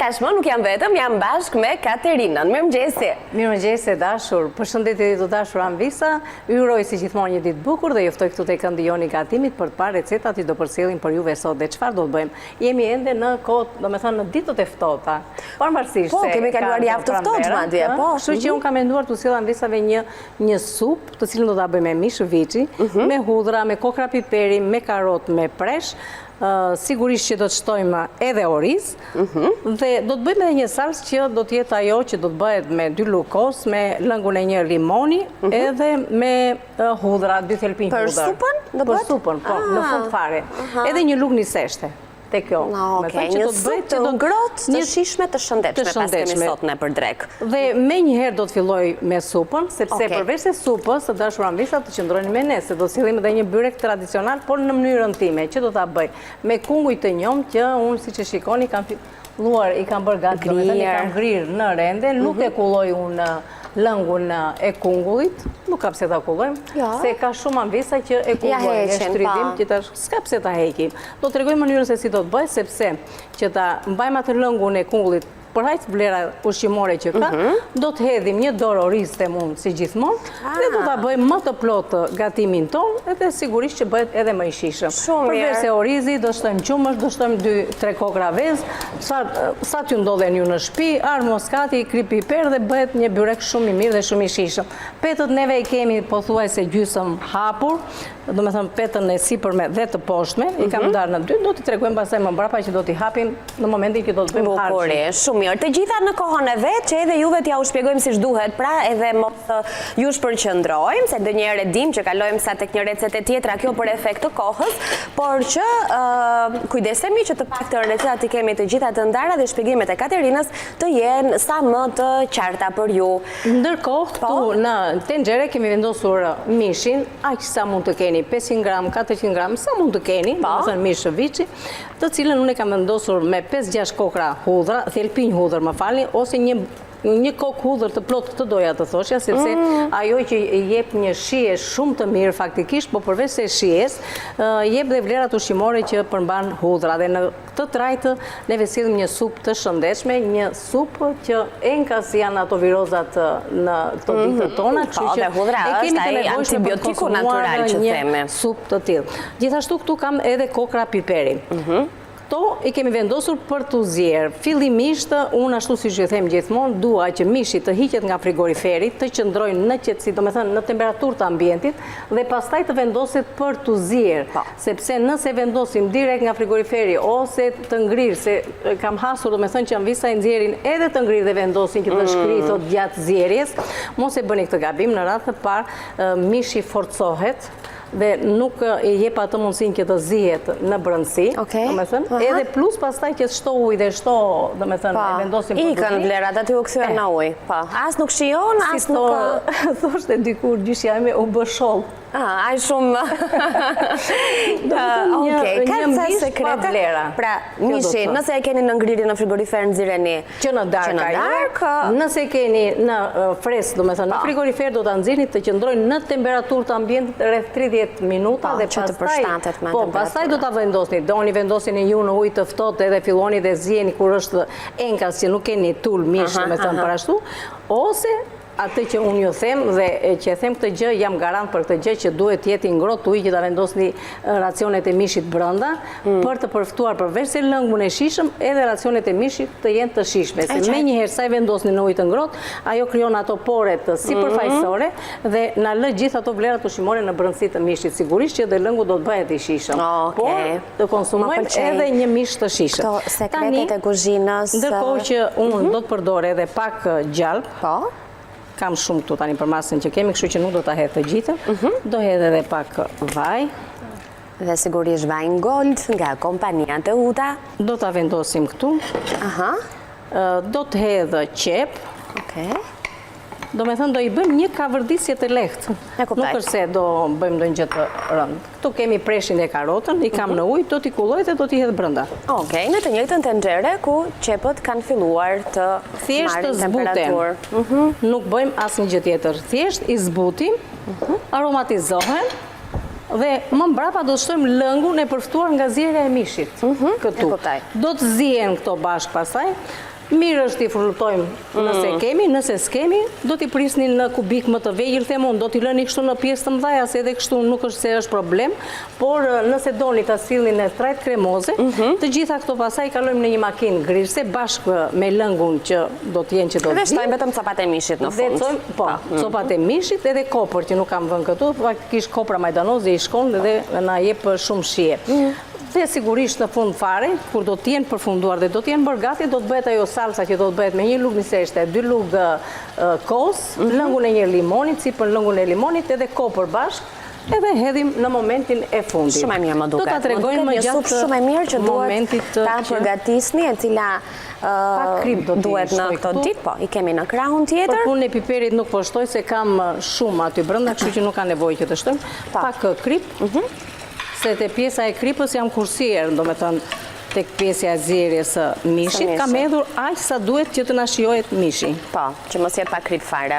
tashmë nuk jam vetëm, jam bashkë me Katerinën. Mirëmëngjesi. Mirëmëngjesi dashur. Përshëndetje të dashur Anvisa. Ju uroj si gjithmonë një ditë bukur dhe juftoj këtu tek këndi joni gatimit për të parë recetat që do përcjellim për juve sot. Dhe çfarë do të bëjmë? Jemi ende në kohë, domethënë në ditët e ftohta. Pavarësisht se kemi kaluar javë të ftohtë madje, po. Kështu që unë kam menduar të sjell Anvisave një supë, të cilën do ta bëjmë me mish viçi, me hudhra, me kokra piperi, me karrot, me presh. Sigurisht që do të shtojmë edhe oriz dhe do të bëjmë edhe një salsë që do të jetë ajo që do të bëhet me 2 lukos, me lëngun e një limoni edhe me hudhra, 2 thelpinj hudhër. Për supën? Për supën, po, në fund fare. Edhe një lugë niseshte. Te kjo. Një supë të ngrohtë, të shishme, të shëndetshme, pas kemi sot ne për drek. Dhe me njëherë do të filloj me supën, sepse përveç se supës, të dashur Anvisa të qëndroni me ne, se do të sillim edhe një byrek tradicional, por në mënyrën time, që do ta bëj me kunguj të njom që unë siç e shikoni kam filluar, i kam bërë gati, domethënë i kam ngrirë në rende, nuk e kulloj unë lëngun e kungullit, nuk ka pse ta kullojmë, se ka shumë Anvisa që e kullojnë, e shtridim, që tash s'ka pse ta heqim. Do t'rregoj mënyrën se si do të bëj, sepse që ta mbajmë atë lëngun e kungullit për hajt vlera ushqimore që ka, do të hedhim një dorë oriz të mund si gjithmonë, dhe do ta bëjmë më të plotë gatimin ton, edhe sigurisht që bëhet edhe më i shishëm. Përveç se orizi, do shtojmë qumësh, do shtojmë 2-3 kokra vezë, sa t'ju ndodhen ju në shtëpi, ar moskati, kri piper dhe bëhet një byrek shumë i mirë dhe shumë i shishëm. Petët neve i kemi pothuajse gjysëm hapur, do me thëmë petën e sipërme dhe të poshtme, i kam ndarë në 2, do t'i tregojmë pastaj më mbrapa që do t'i hapim në momentin që do të bëjmë harçin. Të gjitha në kohën e vetë, që edhe juve t'ja u shpjegojmë si shduhet, pra edhe mos ju shpërqendrojmë, se ndonjëherë dim që kalojmë sa tek një recetë tjetra kjo për efekt të kohës, por që kujdesemi që të paktën recetat i kemi të gjitha të ndara dhe shpjegimet e Katerinës të jenë sa më të qarta për ju. Ndërkohë, këtu në tenxhere kemi vendosur mishin, aq sa mund të keni, 500 gram, 400 gram, sa mund të keni, domethënë mish viçi, të cilën unë kam vendosur me 5-6 kokra hudhra, thelpinj hudhër më falni, ose një kokë hudhër të plot këtë doja të thoshja, sepse ajo që jep një shije shumë të mirë faktikisht, po përveç se shijes, jep dhe vlerat ushqimore që përmban hudhra. Dhe në këtë trajtë neve sillim një supë të shëndetshme, një supë që enkas janë ato virozat në këto ditët tona, kështu që hudhra është ai antibiotiku natyral që theme. Një supë të tillë. Gjithashtu këtu kam edhe kokra piperi. Këto i kemi vendosur për t'u zjerë. Fillimisht, unë ashtu si që them gjithmonë, dua që mishi të hiqet nga frigoriferi, të qëndrojnë në qetësi, domethënë në temperaturë të ambientit, dhe pastaj të vendoset për t'u zjerë. Sepse nëse vendosim direkt nga frigoriferi ose të ngrirë, se kam hasur domethënë që Anvisa i nxjerrin edhe të ngrirë dhe vendosin që të shkrihet gjatë zjerjes, mos e bëni këtë gabim. Në radhë të parë mishi forcohet dhe nuk i jep atë mundësinë që të zihet në brendësi, domethënë, edhe plus pastaj që shto ujë dhe shto, domethënë, e vendosim për ikën vlerat aty u kthyen në ujë. As nuk shijon, as nuk thoshte dikur gjyshja ime u bë sholl. Ai shumë. Ka ca sekrete. Pra, mishin, nëse e keni në ngrirje në frigorifer nxirreni që në darkë. Nëse e keni në fresk, domethënë në frigorifer do ta nxirrni të qëndrojnë në temperaturë të ambientit rreth 30 minuta dhe pastaj do ta vendosni. Doni vendosni ju në ujë të ftohtë edhe filloni dhe zjeni kur është enkas që nuk keni tul mish, domethënë për ashtu, ose atë që unë ju them dhe që them këtë gjë, jam garant për këtë gjë që duhet jetë i ngrohtë ujë që ta vendosni racionet e mishit brenda për të përftuar përveç se lëngun e shishëm, edhe racionet e mishit të jenë të shishme. Se menjëherë sa i vendosni në ujë të ngrohtë, ajo krijon ato poret sipërfaqësore dhe na lë gjithë ato vlerat ushqimore në brendësi të mishit. Sigurisht që edhe lëngu do të bëhet i shishëm. Por të konsumojmë edhe një mish të shishëm. Sekretet e kuzhinës. Ndërkohë që unë do të përdor edhe pak gjalp. Kam shumë këtu tani për masën që kemi, kështu që nuk do ta hedh të gjithën. Do hedh edhe pak vaj. Dhe sigurisht vaj ngolt nga kompania Teuta. Do ta vendosim këtu. Do të hedh qep. Do me thënë do i bëjmë një kavërdisje të lehtë. Nuk është se do bëjmë ndonjë gjë të rëndë. Këtu kemi preshin e karotën, i kam në ujë, do t'i kulloj dhe do t'i hedh brenda. Në të njëjtën tenxhere ku qepët kanë filluar të marrin temperaturë. Nuk bëjmë asnjë gjë tjetër. Thjesht i zbutim, aromatizohen. Dhe më mbrapa do të shtojmë lëngun e përftuar nga zjerja e mishit. Këtu. Do të zihen këto bashkë pastaj. Mirë është t'i frullutojmë nëse kemi, nëse s'kemi, do t'i prisni në kubik më të vegjël, themon, do t'i lëni kështu në pjesë të mëdha, se edhe kështu nuk është se është problem, por nëse doni ta sillni në tret kremoze, të gjitha këto pasaj kalojmë në një makinë grisë bashkë me lëngun që do t'jenë që do t'vi. Dhe shtojmë vetëm copat e mishit në fund. Po, copat e mishit edhe kopër që nuk kam vënë këtu, faktikisht kopra majdanoze i shkon dhe na jep shumë shije. Dhe sigurisht në fund fare, kur do t'jenë përfunduar dhe do t'jenë bërë gati, do t'bëhet ajo salsa që do t'bëhet me 1 lugë miseshte, 2 lugë kos, lëngun e një limonit, sipër lëngun e limonit edhe kopër bashkë, edhe hedhim në momentin e fundit. Shumë e mirë më duket. Do t'a tregojmë më gjatë shumë e mirë që duhet ta përgatisni, e cila duhet në këto ditë, po, i kemi në krahun tjetër. Për punën e piperit nuk po shtoj se kam shumë aty brenda, kështu që nuk ka nevojë që të shtojmë. Pak krip. Se te pjesa e kripës jam kursier, do me thënë, tek pjesja e zjerjes së mishit, kam hedhur aq sa duhet që të na shijohet mishi. Po, që mos jetë pa krip fare.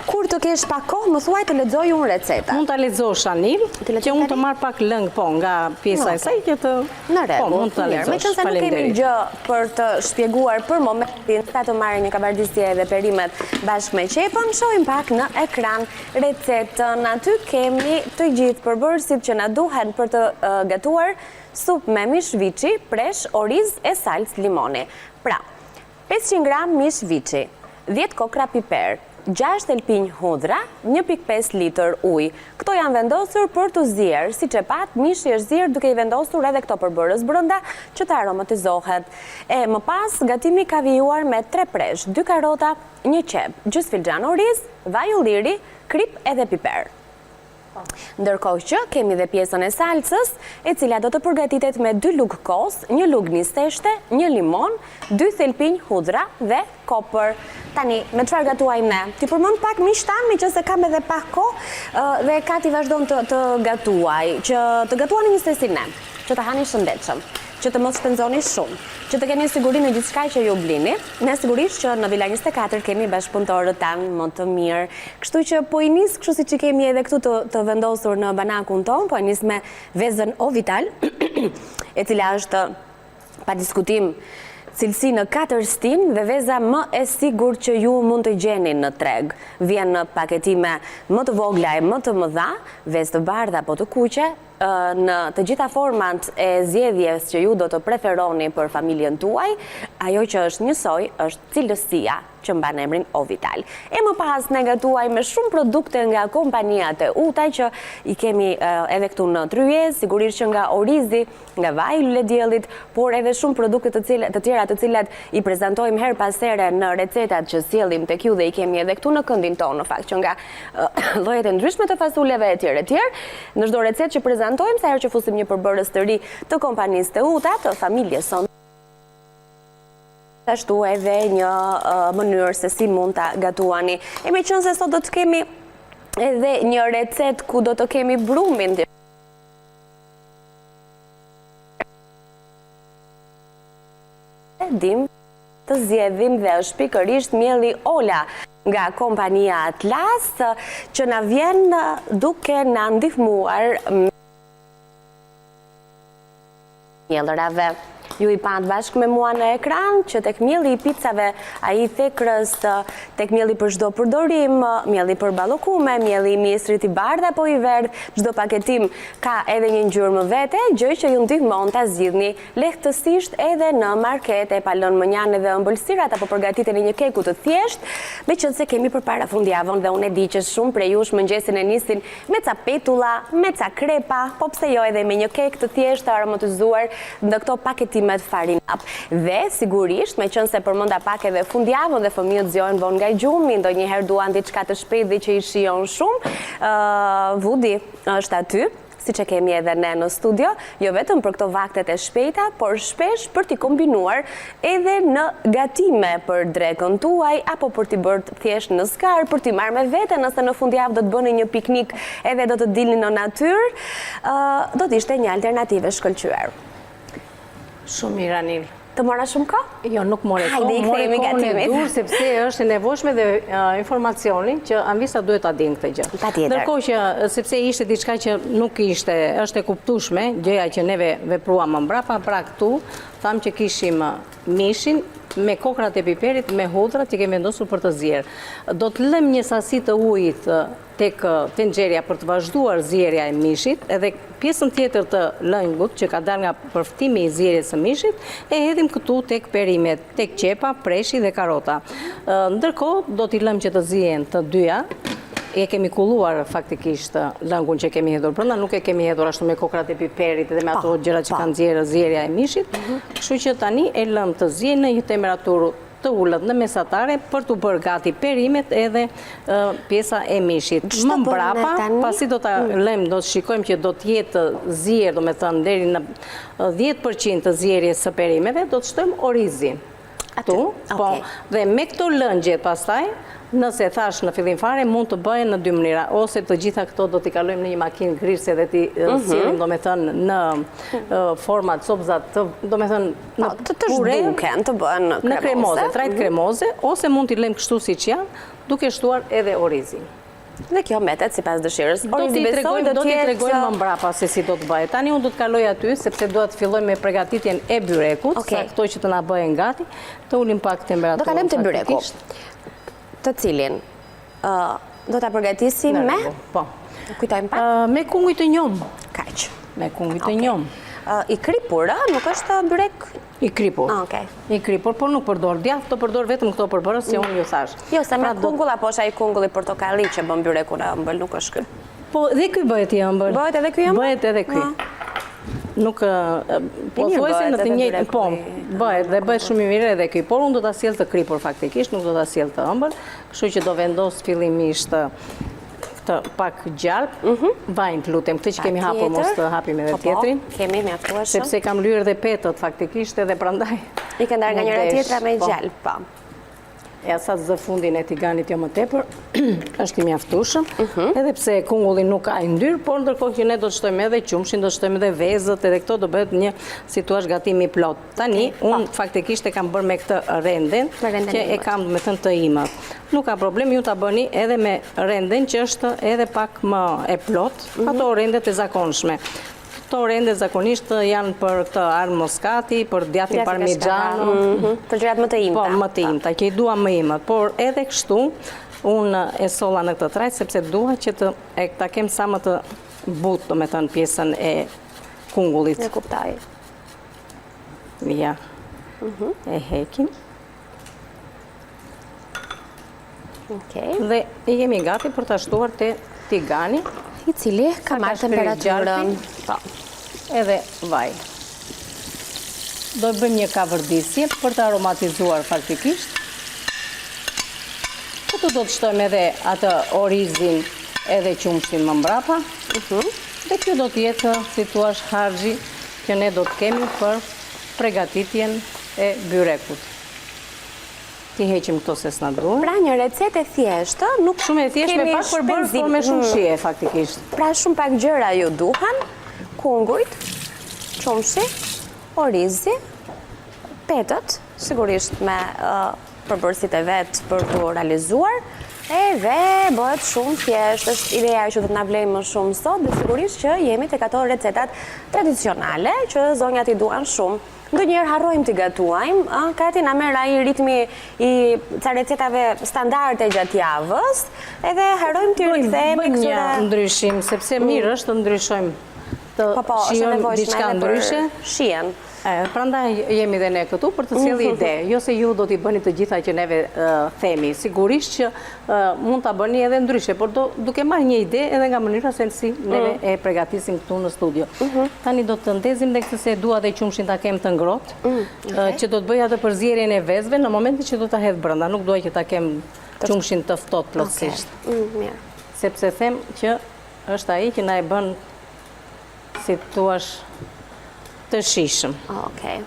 Kur të kesh pak kohë, më thuaj të lexoj unë receta. Mund ta lexosh Anil, që unë të marr pak lëng nga pjesa e saj që të në rregull. Mund ta lexosh. Meqense nuk kemi gjë për të shpjeguar për momentin, sa të marrë një kabardisje dhe perimet bashkë me qepën, shohim pak në ekran recetën. Aty kemi të gjithë përbërësit që na duhen për të gatuar sup me mish viçi, presh, oriz e salcë limoni. Pra, 500 gram mish viçi, 10 kokra piper, 6 elpinj hudhra, 1.5 litër ujë. Këto janë vendosur për të zjerë, si që pat, mishi është zjerë duke i vendosur edhe këto përbërës brënda që të aromatizohet. E më pas, gatimi ka vijuar me 3 presh, 2 karota, 1 qep, gjys filxhan oriz, vaj ulliri, krip edhe piper. Ndërkohë që kemi dhe pjesën e salcës, e cila do të përgatitet me 2 lugë kos, 1 lugë niseshte, 1 limon, 2 thelpinj hudhra dhe kopër. Tani, me çfarë gatuajmë ne? Ti përmend pak mishtan, meqense kam edhe pak kohë dhe Kati vazhdon të gatuaj, që të gatuani një sesinë, që të hani shëndetshëm, që të mos shpenzoni shumë, që të keni sigurinë në gjithçka që ju blini. Ne sigurisht që në Villa 24 kemi bashkëpunëtorët tanë më të mirë. Kështu që po i nis kështu siç kemi edhe këtu të vendosur në banakun ton, po i nis me vezën Ovital, e cila është pa diskutim cilësi në 4 stin dhe veza më e sigur që ju mund të gjeni në treg. Vjen në paketime më të vogla e më të mëdha, vezë të bardha apo të kuqe, në të gjitha format e zgjedhjes që ju do të preferoni për familjen tuaj, ajo që është njësoj është cilësia që mban emrin Ovital. E më pas ne gatuaj me shumë produkte nga kompaniat e utaj që i kemi edhe këtu në tryezë, sigurisht që nga orizi, nga vaji i lulediellit, por edhe shumë produkte të tjera të cilat i prezantojmë her pas here në recetat që sjellim tek ju dhe i kemi edhe këtu në këndin tonë, në fakt që nga llojet e ndryshme të fasuleve etj. Në çdo recetë që prezantojmë, sa herë që fusim një përbërës të ri të kompanisë të uta, të familjes sonë, ashtu edhe një mënyrë se si mund ta gatuani. E meqense sot do të kemi edhe një recetë ku do të kemi brumin. Dim të zgjedhim dhe është pikërisht mielli Ola nga kompania Atlas, që na vjen duke na ndihmuar mielërave. Ju i pat bashkë me mua në ekran që tek mielli i picave, ai thekrës, tek mielli për çdo përdorim, mielli për ballokume, mielli i mjestrit i bardh apo i verdh, çdo paketim ka edhe një ngjyrë më vete, gjë që ju ndihmon ta zgjidhni lehtësisht edhe në markete, pa lënë mënjan edhe ëmbëlsirat apo përgatiteni një keku të thjesht, meqense kemi përpara fundjavën dhe unë e di që shumë prej jush mëngjesin e nisin me ca petulla, me ca krepa, po pse jo edhe me një kek të thjeshtë të aromatizuar në këto paketime farinap. Dhe sigurisht, me qënë se përmënda pak edhe fundjavën dhe fëmijët zjojnë vonë nga gjumi, ndonjëherë duan diçka të shpejt dhe që i shijon shumë, Vudi është aty, si që kemi edhe ne në studio, jo vetëm për këto vaktet e shpejta, por shpesh për t'i kombinuar edhe në gatime për drekën tuaj, apo për t'i bërë thjesht në skar, për t'i marrë me vete, nëse në fundjavë do të bëni një piknik edhe do të dilni në natyrë, do t'ishte një alternativë shkëlqyer. Shumë mirë, Anil. Të mora shumë ka? Jo, nuk more kohë, more kohë në dur, sepse është e nevojshme dhe informacioni që Anvisa duhet ta dinë këtë gjë. Patjetër. Ndërkohë që, sepse ishte diçka që nuk ishte, është e kuptueshme, gjëja që neve vepruam më mbrapa, pra këtu, thamë që kishim mishin, me kokrat e piperit, me hudrat që kemi vendosur për të zjerë. Do të lëm një sasi të ujit tek tenxheria për të vazhduar zjerja e mishit, edhe pjesën tjetër të lëngut që ka dalë nga përftimi i zjerjes së mishit, e hedhim këtu tek perimet, tek qepa, preshi dhe karota. Ndërkohë do t'i lëm që të zihen të dyja. E kemi kulluar faktikisht lëngun që kemi hedhur brenda, nuk e kemi hedhur ashtu me kokrat e piperit dhe me ato gjërat që kanë nxjerrë zjerja e mishit. Kështu që tani e lëm të zihen në një temperaturë të ulët në mesatare për të bërë gati perimet edhe pjesa e mishit. Më mbrapa, pasi do ta lëm, do të shikojmë që do të jetë zier, do me thënë deri në 10% të zjerjes së perimeve, do të shtojmë orizi. Tu, po, dhe me këto lëngjet pastaj, nëse thash në fillim fare, mund të bëhen në dy mënyra, ose të gjitha këto do t'i kalojmë në një makinë grisë dhe t'i sillim, do me thënë, në format copzat, do me thënë, në pure, të bëhen në kremoze, trajt kremoze, ose mund t'i lejmë kështu si që janë, duke shtuar edhe orizin. Dhe kjo metet si pas dëshirës. Do t'i tregojmë më mbrapa se si do të bëhet. Tani unë do të kaloj aty, sepse do të filloj me përgatitjen e byrekut, sa këto që të na bëhen gati, të ulim pak temperaturën. Do kalojmë te byreku, të cilin do ta përgatisim me? Po. Kujtojmë pak? Me kunguj të njom. Kaq. Me kunguj të njom. I kripur, nuk është byrek? I kripur. I kripur, por nuk përdor djath, të përdor vetëm këto përbërës që unë ju thash. Jo, se me kungull apo është ai kungulli portokalli që bën byreku në ëmbël, nuk është ky. Po, dhe ky bëhet i ëmbël. Bëhet edhe ky ëmbël? Bëhet edhe ky. Nuk, po thuajse në të njëjtën, po, bëhet dhe bëhet shumë i mirë edhe ky, por unë do ta sjell të kripur faktikisht, nuk do ta sjell të ëmbël, kështu që do vendos fillimisht të pak gjalp, vajnë të lutem, këtë që kemi hapur mos të hapim edhe tjetrin. Kemi mjaftueshëm. Sepse kam lyer dhe petët faktikisht edhe prandaj. I ke ndarë nga njëra tjetra me gjalp, po. E asat zë fundin e tiganit jo më tepër, është i mjaftueshëm, edhe pse kungulli nuk ka yndyrë, por ndërkohë që ne do të shtojmë edhe qumshin, do të shtojmë edhe vezët, edhe këto do bëhet një situazh gatimi plot. Tani, unë faktikisht e kam bërë me këtë renden, që e kam me thënë të imët. Nuk ka problem, ju ta bëni edhe me renden që është edhe pak më e plot, ato rendet e zakonshme. Këto rende zakonisht janë për këtë armë moskati, për djathtin parmigiano. Për gjërat më të imta. Po, më të imta, që i dua më imët. Por edhe kështu, unë e solla në këtë trajt, sepse dua që ta kem sa më të butë, do me thënë pjesën e kungullit. E kuptoj. Ja, e hekim. Dhe i jemi gati për të shtuar të tigani. I cili ka marrë temperaturën. Edhe vaj. Do të bëjmë një kavërdisje për të aromatizuar faktikisht. Këtu do të shtojmë edhe atë orizin edhe qumshin më mbrapa. Dhe kjo do të jetë situash harxhi që ne do të kemi për pregatitjen e byrekut. Ti heqim këto se s'na duhen. Pra një recetë e thjeshtë, nuk shumë e thjeshtë me pak përbërë, por me shumë shije faktikisht. Pra shumë pak gjëra ju duhen, kungujt, qumshi, orizi, petët, sigurisht me përbërësit e vetë për të realizuar, edhe bëhet shumë thjeshtë, është ideja që do të na vlejmë më shumë sot, dhe sigurisht që jemi tek ato recetat tradicionale që zonjat i duan shumë. Ndonjëherë harrojmë t'i gatuajmë, Kati na merr ai ritmi i ca recetave standarde gjatë javës, edhe harrojmë t'i rikthehemi këtyre. Bëjmë një ndryshim, sepse mirë është të ndryshojmë, të shijojmë diçka ndryshe. Shihen. Prandaj jemi dhe ne këtu për të sjellë ide, jo se ju do t'i bëni të gjitha që neve themi. Sigurisht që mund t'a bëni edhe ndryshe, por duke marrë një ide edhe nga mënyra se si neve e përgatisim këtu në studio. Tani do të ndezim dhe këtë se dua dhe qumshin ta kem të ngrohtë, që do të bëj atë përzierjen e vezëve në momentin që do ta hedh brenda, nuk duaj që ta kem qumshin të ftohtë plotësisht. Mirë. Sepse them që është ai që na e bën si thuash të shishëm. Okej.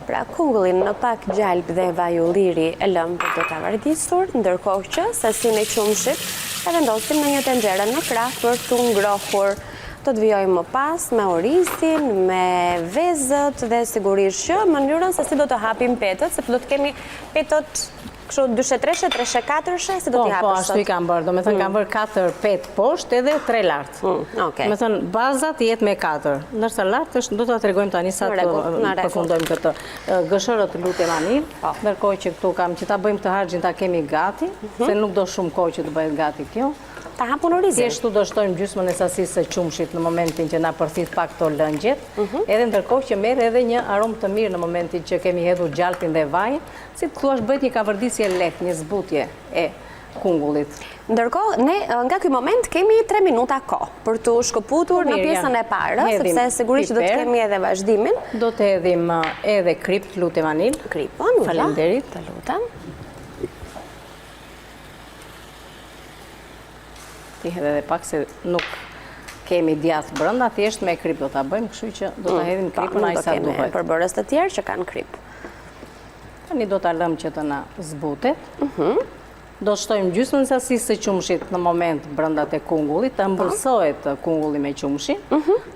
Pra kungullin në pak gjalp dhe vaj ulliri e lëm për të kavardisur, ndërkohë që sasinë e qumshit e vendosim në një tenxhere në krah për të ngrohur. Do të vijojmë më pas me orizin, me vezët dhe sigurisht që mënyrën se si do të hapim petët, sepse do të kemi petët kështu 2-3, 3-4, si do t'i hapësh? Po, ashtu i kam bërë. Do me thënë kam bërë 4-5 poshtë edhe 3 lartë. Okej. Me thënë bazat jetë me 4. Ndërsa lartë është, do t'a tregojmë tani sa të përfundojmë këtë. Gëshërët lutem anil, ndërkohë që këtu kam që ta bëjmë të hargjin ta kemi gati, se nuk do shumë kohë që të bëhet gati kjo. Ta hapun orizin? Thjeshtu do shtojmë gjysmën e sasisë së qumshit në momentin që na përthith pak këto lëngjet, edhe ndërkohë që merr edhe një aromë të mirë në momentin që kemi hedhur gjalpin dhe vajin, si të thuash bëhet një kavërdisje lehtë, një zbutje e kungullit. Ndërkohë, ne nga ky moment kemi 3 minuta kohë për të shkëputur në pjesën e parë, sepse sigurisht do të kemi edhe vazhdimin. Do të hedhim edhe kript, lutem anil. Kripën, faleminderit. Të lutem. Ti hedhe edhe pak se nuk kemi djathë brenda, thjesht me krip do ta bëjmë, kështu që do ta hedhim kripën aq sa duhet. Do kemi përbërës të tjerë që kanë krip. Tani do ta lëmë që të na zbutet. Do shtojmë gjysmën e sasisë së qumshit në moment brenda te kungullit, të ëmbëlsohet kungulli me qumshin,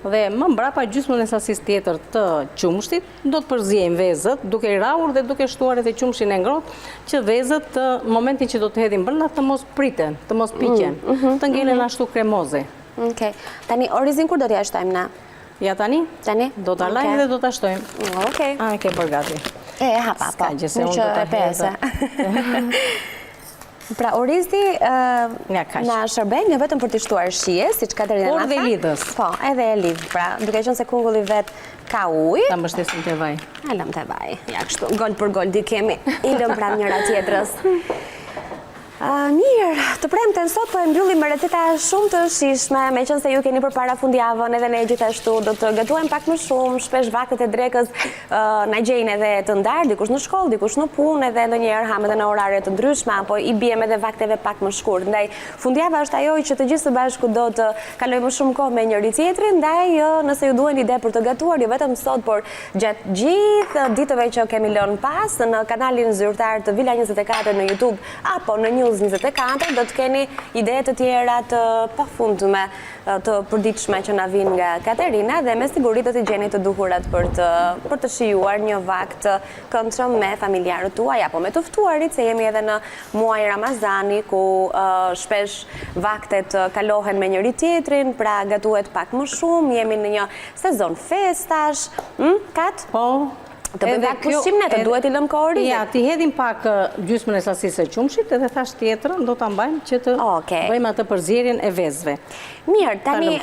dhe më mbrapa gjysmën e sasisë tjetër të qumshit do të përziejmë vezët, duke i rrahur dhe duke shtuar edhe qumshin e ngrohtë, që vezët në momentin që do të hedhim brenda të mos priten, të mos piqen, të ngelen ashtu kremoze. Okej. Tani orizin kur do t'ja shtojmë na? Ja tani? Tani? Do ta lajmë dhe do ta shtojmë. Okej. A e ke bërë gati? E hapa, po. Unë do ta hedh. Pra, orizi na shërben jo vetëm për të shtuar shije, siç Katerina na tha. Por dhe lidhës. Po, edhe e lidh. Pra, duke qenë se kungulli vet ka ujë. Ta mbështesim te vaj. A lëm te vaj. Ja kështu, gol për gol di kemi. I lëm pranë njëra tjetrës. Mirë, të premten sot po e mbyllim me receta shumë të shijshme, meqense ju keni përpara fundjavën, edhe ne gjithashtu do të gatuajmë pak më shumë, shpesh vaktet e drekës na gjejnë edhe të ndarë, dikush në shkollë, dikush në punë, edhe ndonjëherë ham edhe në orare të ndryshme, apo i biem edhe vakteve pak më shkurt. Ndaj fundjava është ajo që të gjithë së bashku do të kalojmë më shumë kohë me njëri tjetrin, ndaj nëse ju duhen ide për të gatuar, jo vetëm sot, por gjatë gjithë ditëve që kemi lënë pas në kanalin zyrtar të Vila 24 në YouTube apo në 24 do të keni ide të tjera të pafundme, të përditshme që na vinë nga Katerina, dhe me siguri do të gjeni të duhurat për të shijuar një vakt këndshëm me familjarët tuaj apo me të ftuarit, se jemi edhe në muaj Ramazani ku shpesh vaktet kalohen me njëri tjetrin, pra gatuhet pak më shumë, jemi në një sezon festash, Kat? Po. Të bëjmë pak pushim ne, të duhet i lëmë kohë orizit. Ja, ti hedhim pak gjysmën e sasisë së qumshit, edhe thash tjetrën do ta mbajmë që të bëjmë atë përzierjen e vezëve. Mirë, tani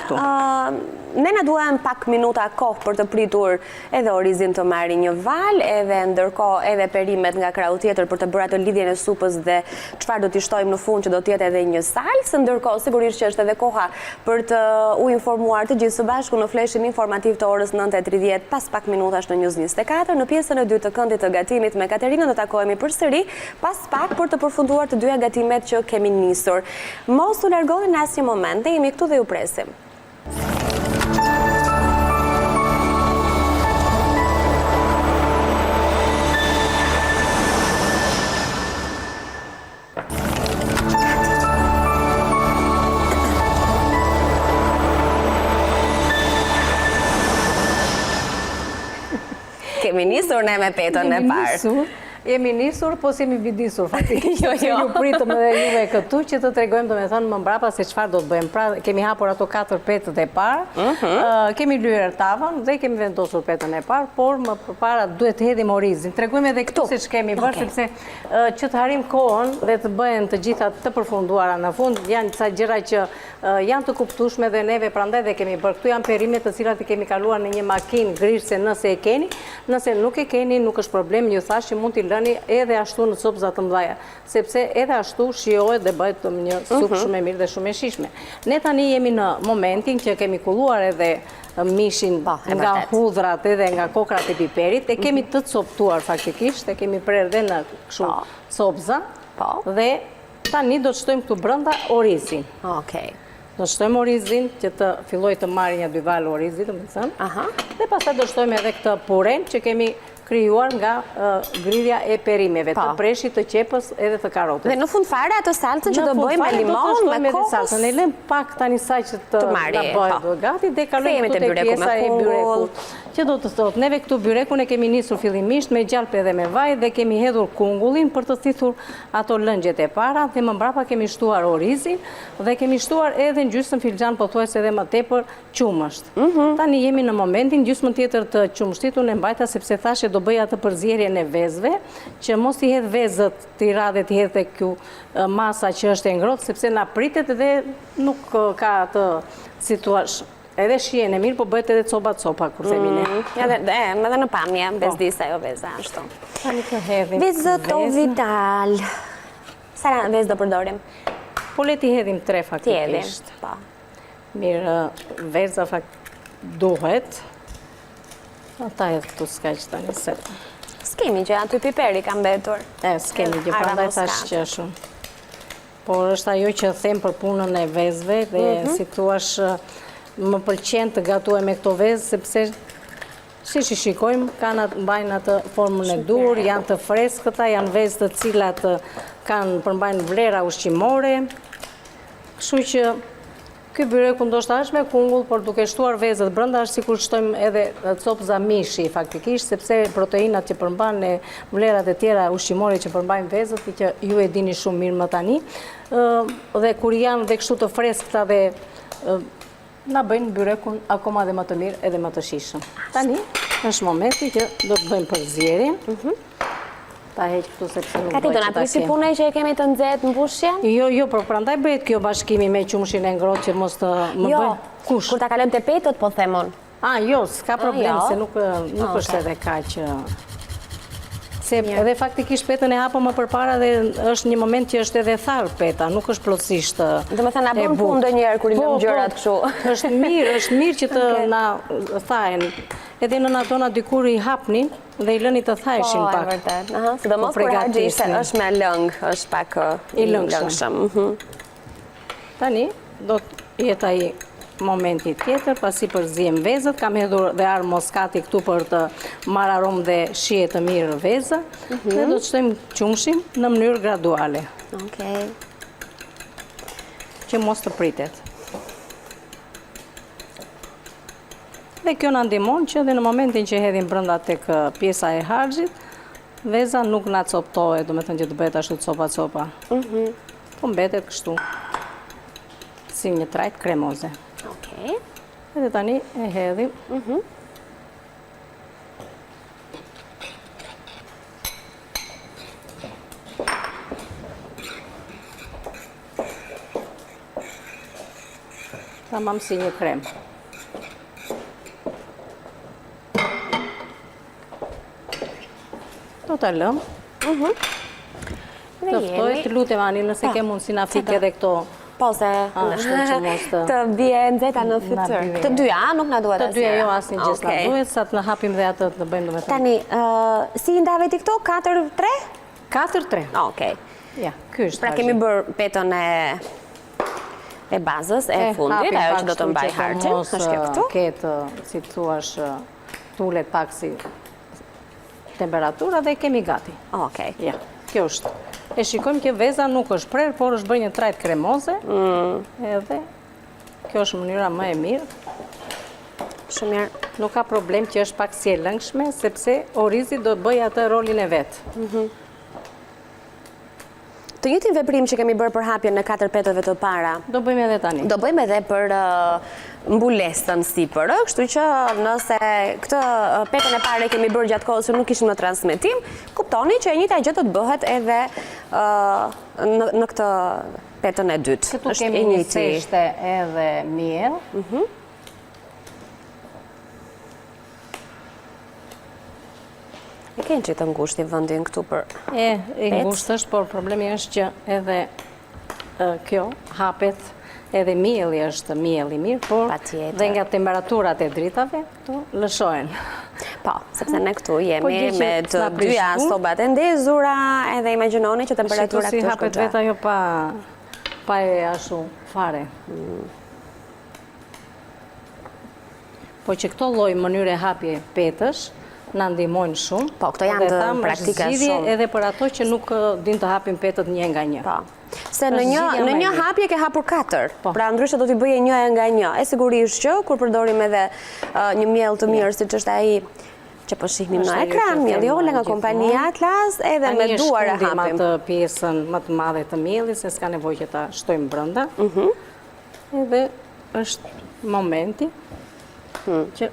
ne na duhen pak minuta kohë për të pritur edhe orizin të marrë një val, edhe ndërkohë edhe perimet nga krahu tjetër për të bërë atë lidhjen e supës dhe çfarë do t'i shtojmë në fund që do të jetë edhe një salsë. Ndërkohë sigurisht që është edhe koha për të u informuar të gjithë së bashku në fleshin informativ të orës 9:30 pas pak minutash në News 24. Në pjesën e dytë të këndit të gatimit me Katerinën do takohemi përsëri pas pak për të përfunduar të dyja gatimet që kemi nisur. Mos u largoni në asnjë moment, ne jemi këtu dhe ju presim. Kemi nisur ne me petën e parë. Jemi nisur, po si jemi vidisur, faktikisht. Ju pritëm edhe juve këtu që të tregojmë, domethënë më mbrapa se çfarë do të bëjmë. Pra, kemi hapur ato 4 petët e parë, kemi lyer tavën dhe kemi vendosur petën e parë, por më përpara duhet të hedhim orizin. Tregojmë edhe këtu se ç'kemi bërë, sepse që të harim kohën dhe të bëhen të gjitha të përfunduara në fund, janë disa gjëra që janë të kuptueshme dhe neve prandaj dhe kemi bërë. Këtu janë perimet të cilat i kemi kaluar në një makinë grishse nëse e keni, nëse nuk e keni nuk është problem, ju thash që mund t'i lëni edhe ashtu në copëza të mëdha, sepse edhe ashtu shijohet dhe bëhet një supë shumë e mirë dhe shumë e shijshme. Ne tani jemi në momentin që kemi kulluar edhe mishin nga hudhrat edhe nga kokrat e piperit, e kemi të coptuar faktikisht, e kemi prerë dhe në kështu copëza, dhe tani do të shtojmë këtu brenda orizin. Okej. Do të shtojmë orizin që të filloj të marrë një 2 valë orizi, domethënë. Dhe pastaj do shtojmë edhe këtë puren që kemi krijuar nga gridhja e perimeve, të preshit, të qepës edhe të karotës. Dhe në fund fare atë salcën që do bëjmë me limon, me kokos. Ne lëm pak tani sa që të na bëhet gati dhe kalojmë te pjesa e byrekut Që do të thotë, neve këtu byrekun e kemi nisur fillimisht me gjalpë edhe me vaj dhe kemi hedhur kungullin për të thithur ato lëngjet e para dhe më mbrapa kemi shtuar orizin dhe kemi shtuar edhe në gjysmë filxhan pothuajse edhe më tepër qumësht. Tani jemi në momentin gjysmën tjetër të qumështit unë e mbajta sepse thashe do bëja të përzierjen e vezëve që mos i hedh vezët të i radhe të hedh tek kjo masa që është e ngrohtë sepse na pritet dhe nuk ka atë situash. Edhe shien e mirë, po bëhet edhe copa kur themi ne. Edhe në pamje, bezdisa jo veza, ashtu. Tani të hedhim Vezët o vital. Sa vezë do përdorim? Po le t'i hedhim 3 faktikisht. Po. Mirë, veza duhet. Ata hedh këtu s'ka që tani se. S'kemi që aty piperi ka mbetur. S'kemi që prandaj thash që shumë. Por është ajo që them për punën e vezëve dhe si thuash më pëlqen të gatuaj me këto vezë, sepse si shikojmë, mbajnë atë formën e dur, janë të freskëta, janë vezë të cilat përmbajnë vlera ushqimore. Kështu që ky byreku ndoshta është me kungull, por duke shtuar vezët brenda është sikur shtojmë edhe copza mishi faktikisht, sepse proteinat që përmban e vlerat e tjera ushqimore që përmbajnë vezët, që ju e dini shumë mirë më tani, dhe kur janë dhe kështu të freskëta dhe na bëjnë byrekun akoma dhe më të mirë edhe më të shishëm. Tani, është momenti që do të bëjmë përzierin. Ta heq këtu sepse nuk bëjë që ta kemë. Ka ti do na prisi punoj që e kemi të nxehtë në mbushje? Jo, por prandaj bëhet kjo bashkimi me qumshin e ngrohtë që mos të më bëjë. Kush? Kur ta kalojmë te petët, po themon. Jo, s'ka problem, se nuk është edhe kaq. Se edhe faktikisht petën e hapëm më përpara dhe është një moment që është edhe tharë peta, nuk është plotësisht e bukur. Do me thënë, na bën punë ndonjëherë kur i lëm gjërat kështu. Është mirë që të na thajen. Edhe në natona dikur i hapnin dhe i lëni të thajshin pak. Po, e vërtet. Sidomos kur haxhi është me lëng, është pak i lëngshëm. Tani do të jetë ai momenti tjetër, pasi përziem vezët, kam hedhur dhe arë moskati këtu për të marrë aromë dhe shije të mirë vezë, dhe do të shtojmë qumshin në mënyrë graduale. Që mos të pritet. Dhe kjo në ndihmon që dhe në momentin që hedhim brenda tek pjesa e harxhit, veza nuk na coptohet, do me thënë që të bëhet ashtu copa. Po mbetet kështu, si një trajt kremoze. Edhe tani e hedhim. Tamam si një krem. Do ta lëm. Të ftoj, të lutem Ani, nëse ke mundësi na fik edhe këto. Po se të bje nxehta në fytyrë. Të dyja, nuk na duhet asnjë. Të dyja jo asnjë gjë s'na duhet, sa të na hapim dhe atë të bëjmë domethënë. Tani, si ndave ti këto? 4-3? 4-3. Okej. Ja, ky është. Pra kemi bërë petën e bazës, e fundit, ajo që do të mbaj harxhin, është kjo këtu. Ketë, si thuash, tulet pak si temperatura dhe kemi gati. Okej. Ja, kjo është. E shikojmë që veza nuk është prerë, por është bërë një trajt kremoze, edhe kjo është mënyra më e mirë. Shumë mirë. Nuk ka problem që është pak si e lëngshme, sepse orizi do bëj atë rolin e vetë. Të njëjtin veprim që kemi bërë për hapjen në 4 petëve të para. Do bëjmë edhe tani. Do bëjmë edhe për mbulesën sipër, kështu që nëse këtë petën e parë kemi bërë gjatë kohës që nuk ishim në transmetim, kuptoni që e njëjta gjë do të bëhet edhe në këtë petën e dytë. Këtu kemi një seshte edhe miell. E kënë që të ngusht i vëndin këtu për E ngusht është, por problemi është që edhe kjo hapet, edhe mielli është miell i mirë, por dhe nga temperaturat e dritave, to lëshohen. Po, sepse ne këtu jemi me të dyja sobat e ndezura, edhe imagjinoni që temperatura këtu si hapet vetë ajo pa e ashtu fare. Po që këto lloj mënyre hapje petësh, në ndihmojnë shumë. Po, këto janë të praktika shumë. Edhe për ato që nuk din të hapin petët një nga një. Po. Se në një hapje ke hapur 4, pra ndryshe do t'i bëje një e nga një. E sigurisht që, kur përdorim edhe një miell të mirë, si që është ai që po shihnim në ekran, mielli Ola nga kompania Atlas, edhe me duar e hapim. Tani e shkundim atë pjesën më të madhe të miellit, se s'ka nevojë që ta shtojmë brenda. Edhe është momenti që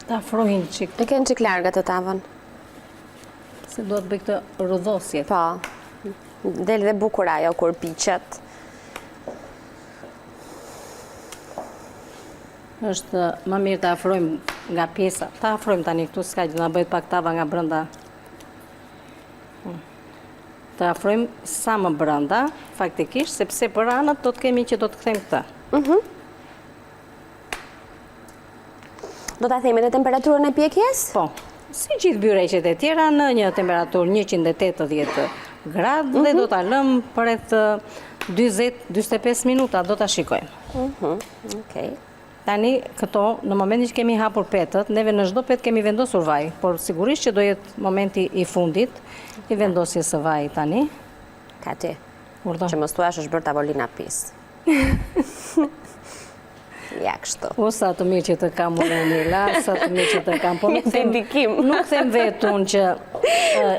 ta afrohin çik. E kënë çik larg atë tavën. Se do të bëj këtë rrudhosje. Po. Del dhe bukur ajo kur piqet. Është më mirë të afrojmë nga pjesa. Ta afrojmë tani këtu, s'ka që na bëhet pak tava nga brenda. Të afrojmë sa më brenda, faktikisht, sepse për anët do të kemi që do të kthejmë këtë. Do ta themi edhe temperaturën e pjekjes? Po. Si gjithë byreqet e tjera në një temperaturë 180 gradë dhe do ta lëm për rreth 20-25 minuta, do ta shikojmë. Okej. Tani, këto, në momentin që kemi hapur petët, neve në çdo petë kemi vendosur vaj, por sigurisht që do jetë momenti i fundit i vendosjes së vaj tani. Ka ti, Urdo. që mos thuash është bërë tavolina pis. Ja kështu. O, sa të mirë që të kam unë Nila, sa të mirë që të kam, por nuk them vetun që...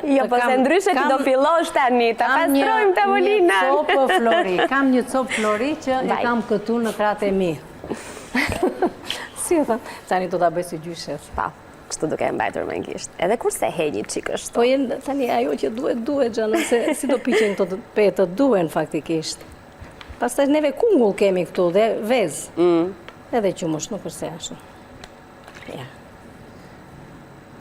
Jo, po se ndryshe që do fillosh tani, ta pastrojmë tavolina. Kam një copë flori që e kam këtu në kratë e mi. Si e thënë, tani do ta bëj si gjyshes. Pa, kështu duke e mbajtur me ngisht. Edhe kurse hej një çik është. Po jenë tani ajo që duhet xhanë, se si do piqen këto petët, duhen faktikisht. Pastaj neve kungull kemi këtu dhe vez. Edhe qumush, nuk është se ashtu. Ja.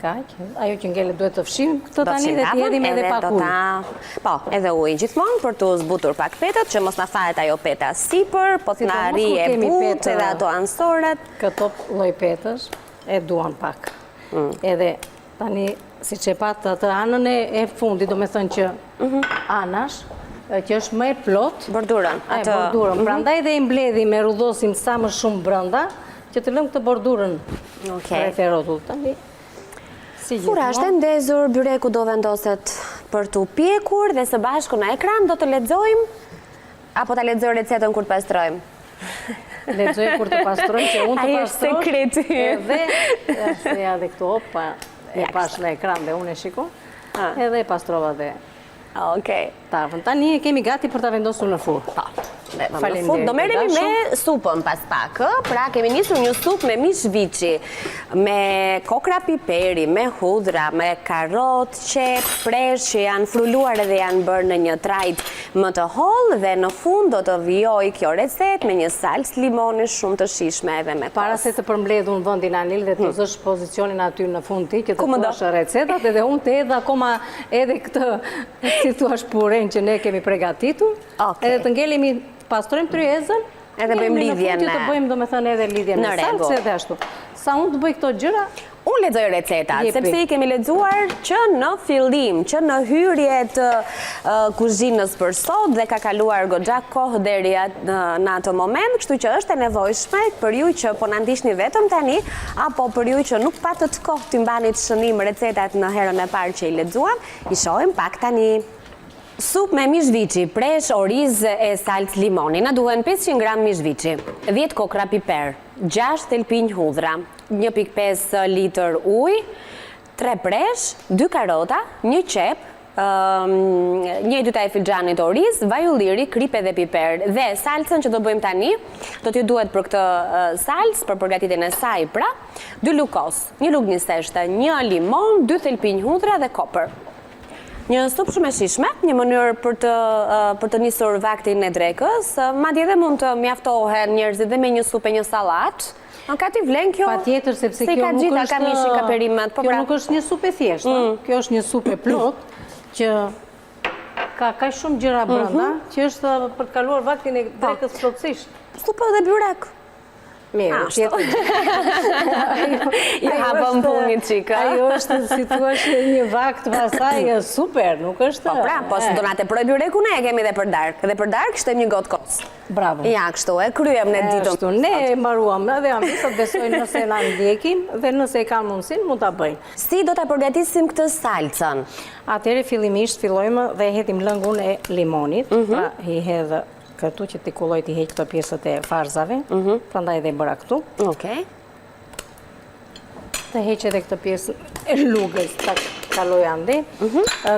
Kaq, ajo që ngelet duhet të fshim këtë tani dhe t'jedhim edhe pak ujë. Po, edhe ujë gjithmonë për të zbutur pak petët, që mos na fahet ajo peta sipër, po të na rije butë edhe ato ansoret. Këto lloj petësh e duan pak. Edhe tani, si që patë atë anën e fundit, do me thënë që anash, që është më e plot. Bordurën. Bordurën. Prandaj dhe i mbledhim me rrudhosim sa më shumë brenda, që të lëmë këtë bordurën rreth e rrotullt. Tani, Kur është e ndezur, byreku do vendoset për të pjekur dhe së bashku në ekran do të lexojmë apo ta lexoj recetën kur të pastrojmë? Lexoj kur të pastrojmë, që unë të pastrosh. Ai është sekreti. Edhe dhe këtu opa e pash në ekran dhe unë e shikoj. Edhe e pastrova dhe. Okej. Tani kemi gati për ta vendosur në furrë. Do merremi me supën pas pak, pra kemi nisur një supë me mish viçi, me kokra piperi, me hudhra, me karrot, qep, presh që janë fruluar edhe janë bërë në një trajt më të hollë dhe në fund do të vijoj kjo recetë me një salcë limoni shumë të shijshme edhe me kos. Para se të përmbledhun vendin Anil dhe të zësh pozicionin aty në fund ti që të thuash recetat edhe unë të edhe akoma edhe këtë si thuash puren që ne kemi përgatitur, edhe të ngelemi pastrojmë tryezën, edhe bëjmë lidhjen në... Të bëjmë, do me thënë, edhe lidhjen në salcë edhe ashtu. Sa unë të bëj këto gjëra... Unë lexoj recetat, sepse i kemi lexuar që në fillim, që në hyrje të kuzhinës për sot dhe ka kaluar goxha kohë deri në atë moment, kështu që është e nevojshme për ju që po na ndiqni vetëm tani, apo për ju që nuk patët kohë të mbani shënim recetat në herën e parë që i lexuam, i shohim pak tani. Supë me mish viçi, presh, oriz e salcë limoni. Na duhen 500 gram mish viçi, 10 kokra piper, 6 thelpinj hudhra, 1,5 litër ujë, 3 presh, 2 karrota, 1 qep, 1/2 filxhanit oriz, vaj ulliri, kripe dhe piper. Dhe salcën që do bëjmë tani, do t'ju duhet për këtë salcë, për përgatitjen e saj pra, 2 lukos, 1 lugë niseshte, 1 limon, 2 thelpinj hudhra dhe kopër. Një supë shumë e shijshme, një mënyrë për të nisur vaktin e drekës, madje edhe mund të mjaftohen njerëzit dhe me një supë e një sallatë. Ka t'i vlen kjo? Patjetër, sepse kjo nuk është një supë e thjeshtë. Kjo është një supë e plot që ka shumë gjëra brenda, që është për të kaluar vaktin e drekës plotësisht. Supë dhe byrek. Mirë, tjetër. I hapëm punit qika. Ajo është, si tu është një vakt pasaj, super, nuk është... Po pra, po së do nga të proj byreku, ne e kemi dhe për darkë. Dhe për darkë shtojmë një gotë kos. Bravo. Ja, kështu e kryem në ditën. Kështu, ne mbaruam dhe ambisat besojnë nëse na ndjekin dhe nëse kanë mundësin, mund të bëjnë. Si do të përgatisim këtë salcën? Atëre fillimisht fillojmë dhe hetim lëngun e limonit, pra i hedhë këtu që t'i kulloj t'i heq këto pjesët e farzave, prandaj edhe bëra këtu. Okej. Të heq edhe këtë pjesë e lugës, ta kaloj ande.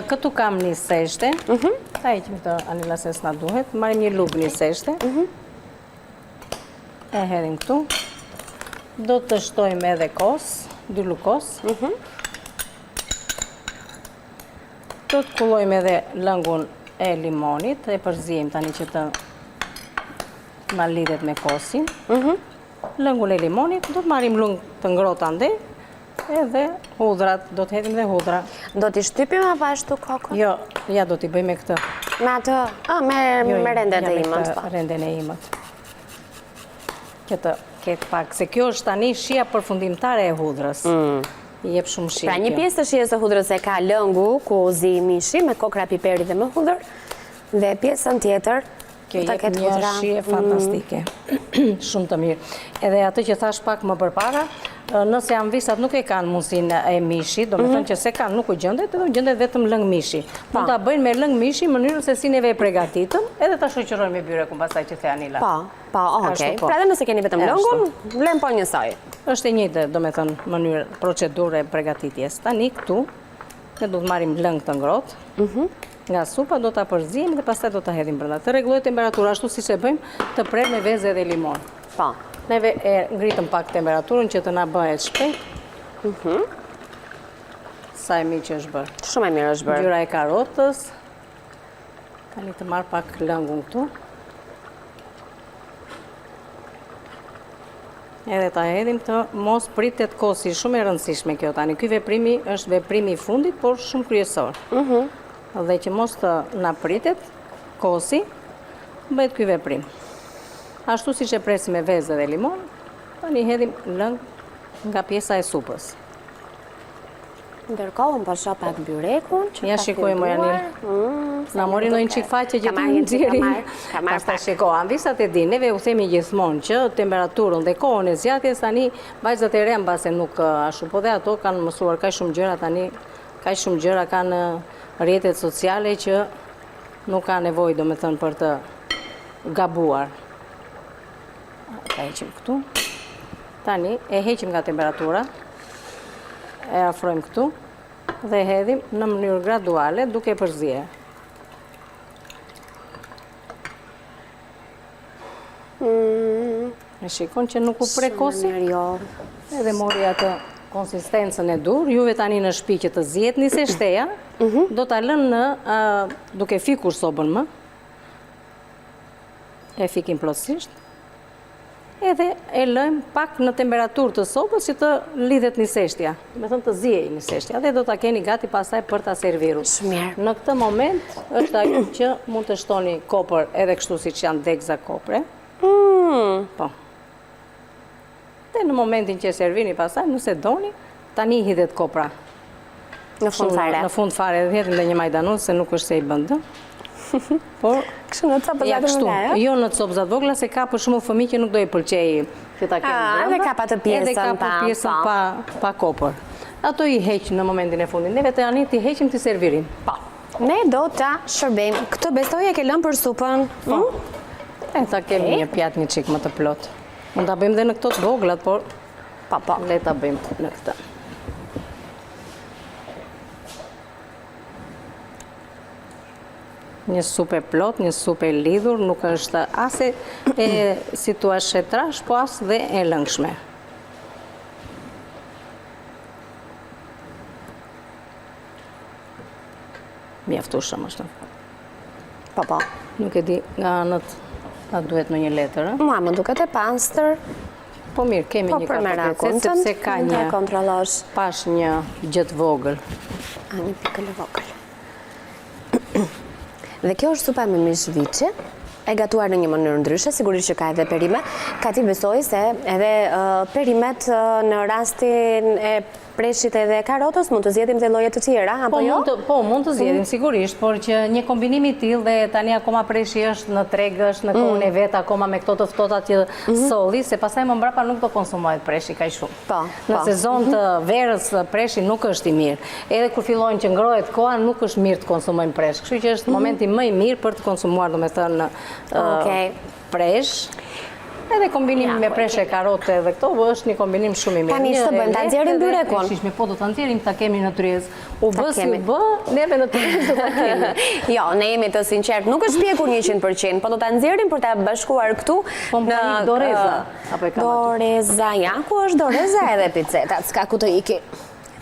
Këtu kam një seshte, ta heqim të anilases na duhet, marim një lugë një seshte, e hedhim këtu. Do të shtojmë edhe kos, 2 lugë kos. Do të kullojmë edhe lëngun e limonit, e përzijem tani që të na lidhet me kosin. Lëngun e limonit, do të marim lëng të ngrot ande, edhe hudrat, do të hedhim dhe hudra. Do t'i shtypim apo ashtu kokën? Jo, ja do t'i bëjmë me këtë. Me atë, me rendet e imët. Me renden e imët. Këtë ketë pak, se kjo është tani shia përfundimtare e hudrës. I jep shumë shi. Pra një pjesë të shijes së hudrës e ka lëngu, ku zi mishi, me kokra piperi dhe me hudër, dhe pjesën tjetër, kjo jep një shije fantastike. Shumë të mirë. Edhe atë që thash pak më përpara, nëse anvisat nuk e kanë mundësin e mishi, do me thënë që se kanë nuk u gjëndet, edhe u gjëndet vetëm lëng mishi. Mund të bëjnë me lëng mishi mënyrën se si neve e pregatitëm, edhe të shoqërojnë me byrekun pasaj që the Anila. okej. Pra dhe nëse keni vetëm lëngun, vlem po njësoj. Është e njëjtë, do me thënë, mënyrë, procedurë e pregatitjes. Tani këtu, ne do të marim lëng të ngrotë, nga supa do të përzim dhe pastaj do të hedhim brenda. Të rregulloj temperaturë ashtu si që bëjmë, të prerë me vezë dhe limon. Neve e ngritëm pak temperaturën që të na bëhet shpejt. Sa e mirë që është bërë. Shumë e mirë është bërë. Ngjyra e karotës. Tani të marr pak lëngun këtu. Edhe ta hedhim të mos pritet kosi, shumë e rëndësishme kjo tani. Ky veprimi është veprimi i fundit, por shumë kryesor. Dhe që mos të na pritet kosi, bëhet ky veprim. Ashtu si që presim me vezë dhe limon, tani hedhim lëng nga pjesa e supës. Ndërkohë më pasha pak byrekun. Ja shikoj më Janil. Na mori në një qik faqe që të nëziri. Pasta shiko, anvisat e di, neve u themi gjithmonë që temperaturën dhe kohën e zjatjes tani vajzat e re mbase nuk ashtu, po dhe ato kanë mësuar kaq shumë gjëra tani, kaq shumë gjëra kanë rrjetet sociale që nuk ka nevojë, do me thënë, për të gabuar. Ta heqim këtu. Tani e heqim nga temperatura. E afrojmë këtu dhe hedhim në mënyrë graduale duke përzije. E shikon që nuk u prek kosi, edhe mori atë konsistencën e dur. Juve tani në shtëpi që të zihet një seshteja, do ta lënë në duke fikur sobën më. E fikim plotësisht. Edhe e lëjmë pak në temperaturë të sobës që të lidhet një seshtja. Me thënë të zihej një seshtja dhe do të keni gati pasaj për të serviru. Në këtë moment është ajo që mund të shtoni kopër edhe kështu si që janë dekza kopre. Po. Dhe në momentin që servini pasaj, nëse doni, tani hidhet kopra. Në fund fare. Në fund fare dhe hedhim dhe një majdanun se nuk është se i bëndë. Por, kështu në copëzat vogla, jo në copëzat vogla, se ka për shumë fëmijë që nuk do i pëlqej që ta kemë brenda. Edhe ka pa të pjesën, edhe ka për pjesën pa kopër. Ato i heq në momentin e fundit. Neve të janë ti heqim të servirim. Ne do ta shërbejmë. Këtë besoj e ke lënë për supën. E ta kemi një pjatë një qik më të plot. Mund ta bëjmë dhe në këto të voglat, por le ta bëjmë në këtë. Një supë e plot, një supë e lidhur, nuk është ase e si tua shetrash, po as dhe e lëngshme. Mjaftueshëm është. Po. Nuk e di nga anët a duhet në një letër, Mua më duket e pastër. Po mirë, kemi një kapacet, sepse ka një pash një gjë të vogël. Një pikëll e vogël. Dhe kjo është supa me mish viçi. e gatuar në një mënyrë ndryshe, sigurisht që ka edhe perime. Ka ti besoj se edhe perimet në rastin e preshit edhe karotës mund të zgjedhim dhe lloje të tjera, apo jo? Po, mund të zgjedhim sigurisht, por që një kombinim i tillë dhe tani akoma preshi është në treg, është në kohën e vet, akoma me këto të ftohta që solli, se pastaj më mbrapa nuk do konsumohet preshi kaq shumë. Po. Në sezon të verës preshi nuk është i mirë. Edhe kur fillojnë që ngrohet koha, nuk është mirë të konsumojmë presh. Kështu që është momenti më i mirë për të konsumuar, domethënë, presh. Edhe kombinimi me preshe karote dhe këto është një kombinim shumë i mirë. Tani ç'të bëjmë, ta nxjerrim byrekun? Po do ta nxjerrim, ta kemi në tryez. U bë si u bë, neve në tryez do ta kemi. Jo, ne jemi të sinqert, nuk është pjekur 100%, po do ta nxjerrim për ta bashkuar këtu në doreza. Doreza, ja, ku është doreza edhe picetat, s'ka ku të iki.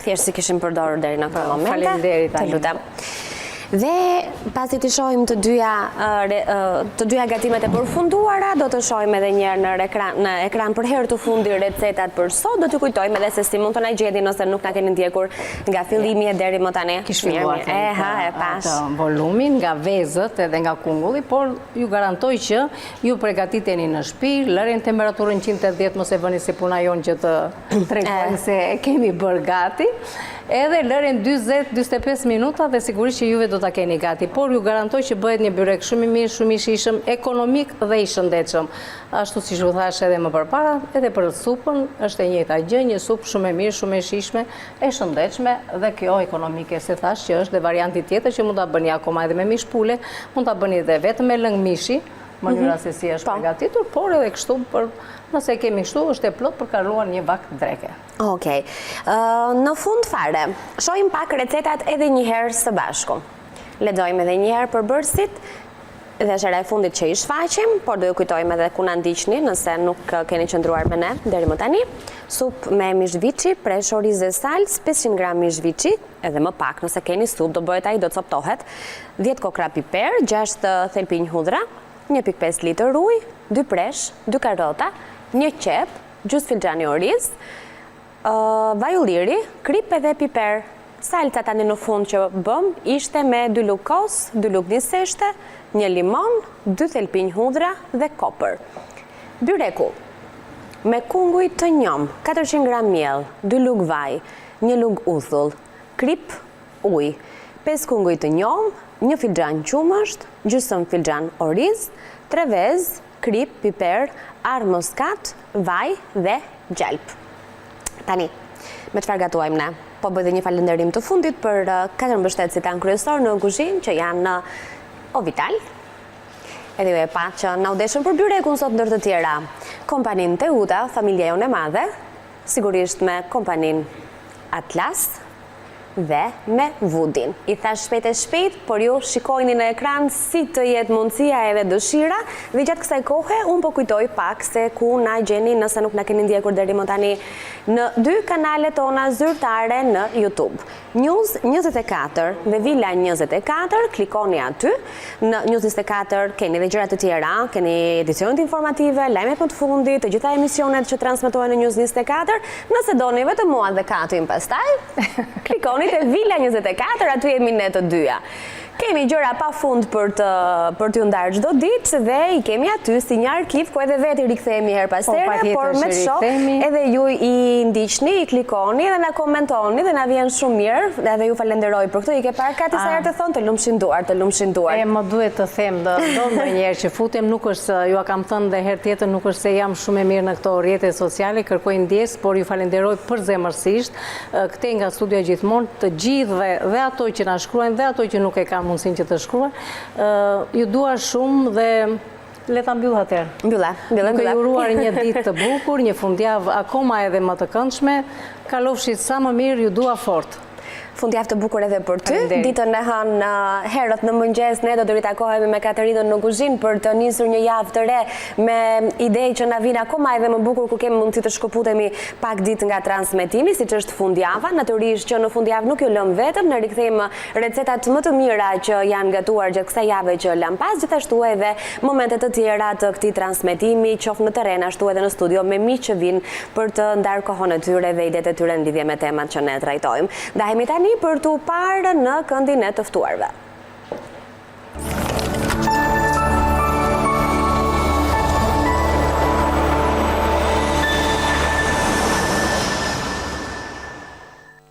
Thjesht si kishim përdorur deri në këtë moment. Faleminderit. Të lutem. Dhe pasi të shohim të dyja gatimet e përfunduara, do të shohim edhe njerë në ekran për herë të fundi recetat për sot, do të kujtojmë edhe se si mund të na gjeni nëse nuk na keni ndjekur nga fillimi e deri më tani. Kish filluar atë volumin nga vezët edhe nga kungulli, por ju garantoj që ju përgatiteni në shtëpi, lëren temperaturën 180, mos e vëni si puna jonë që të tregojmë se e kemi bërë gati. Edhe lëren 20-25 minuta dhe sigurisht që juve do ta keni gati, por ju garantoj që bëhet një byrek shumë i mirë, shumë i shijshëm, ekonomik dhe i shëndetshëm. Ashtu siç u thash edhe më përpara, edhe për supën është e njëjta gjë, një supë shumë e mirë, shumë e shijshme, e shëndetshme dhe kjo ekonomike, se thash që është dhe varianti tjetër që mund ta bëni akoma edhe me mish pule, mund ta bëni edhe vetëm me lëng mishi, mënyra se si është përgatitur, por edhe kështu nëse kemi kështu, është e plot për kaluar një vakt dreke. Okej. Në fund fare, shohim pak recetat edhe një herë së bashku. Lexojmë edhe një herë përbërësit dhe shëra e fundit që i shfaqim, por do ju kujtojmë edhe ku na ndiqni nëse nuk keni qëndruar me ne deri më tani. Supë me mishviçi, presh oriz dhe salc, 500 gram mishviçi, edhe më pak nëse keni supë, do bëhet ai, do coptohet, 10 kokra piper, 6 thelpinj hudhra, 1.5 litër ujë, 2 presh, 2 karota, 1 qep, gjys filxhani oriz, vaj ulliri, krip edhe piper. Salca tani në fund që bëm ishte me 2 lugë kos, 2 lugë niseshte, 1 limon, 2 thelpinj hudhra dhe kopër. Byreku me kunguj të njom, 400 gram miell, 2 lugë vaj, 1 lugë uthull, krip, ujë, 5 kunguj të njom, 1 filxhan qumësht, gjysmë filxhan oriz, 3 vezë, krip, piper, arë muskat, vaj dhe gjelp. Tani, me çfarë gatuajmë ne? Po bëj dhe një falënderim të fundit për 4 mbështetësit tanë kryesor në kuzhinë që janë Ovital. Edhe ju e pa që na u deshën për byrekun sot ndër të tjera. Kompanin Teuta, familja jonë e madhe, sigurisht me kompanin Atlas dhe me Vudin. I thash shpejt e shpejt, por ju shikojni në ekran si të jetë mundësia edhe dëshira, dhe gjatë kësaj kohe unë po kujtoj pak se ku na gjeni nëse nuk na keni ndjekur deri më tani në 2 kanalet tona zyrtare në YouTube. News 24 dhe Villa 24, klikoni aty. Në News 24 keni dhe gjëra të tjera, keni edicionet informative, lajmet më të fundit, të gjitha emisionet që transmetohen në News 24. Nëse doni vetëm mua dhe Katin pastaj, klikoni te Villa 24, aty jemi ne të dyja. Kemi gjëra pa fund për t'ju ndarë çdo ditë dhe i kemi aty si një arkiv ku edhe vetë i rikthehemi her pas here, por me shoh edhe ju i ndiqni, i klikoni dhe na komentoni dhe na vjen shumë mirë, edhe ju falenderoj për këtë. I ke parë Kati sa herë të thonë të lumshin duar. E më duhet të them ndonjëherë që futem, nuk është se ju kam thënë dhe herë tjetër, nuk është se jam shumë e mirë në këto rrjete sociale, kërkoj ndjes, por ju falenderoj përzemërsisht këtej nga studio gjithmonë të gjithëve, dhe ato që na shkruajnë dhe ato që nuk e kanë mundësin që të shkruar. Ju dua shumë dhe le ta mbyll atëherë. Mbylla. Duke ju uruar një ditë të bukur, një fundjavë akoma edhe më të këndshme. Kalofshit sa më mirë, ju dua fort. Fundjavë të bukur edhe për ty. Ditën e hënë herët në mëngjes ne do të ritakohemi me Katerinën në kuzhinë për të nisur një javë të re me ide që na vijnë akoma edhe më bukur kur kemi mundësi të shkëputemi pak ditë nga transmetimi, siç është fundjava. Natyrisht që në fundjavë nuk ju lëm vetëm, ne rikthejmë recetat më të mira që janë gatuar gjatë kësaj jave që lëm pas, gjithashtu edhe momente të tjera të këtij transmetimi, qoftë në terren ashtu edhe në studio me miq që vinë për të ndarë kohën e tyre dhe idetë e tyre në lidhje me temat që ne trajtojmë. Ndahemi tani për t'u parë në këndin e të ftuarve.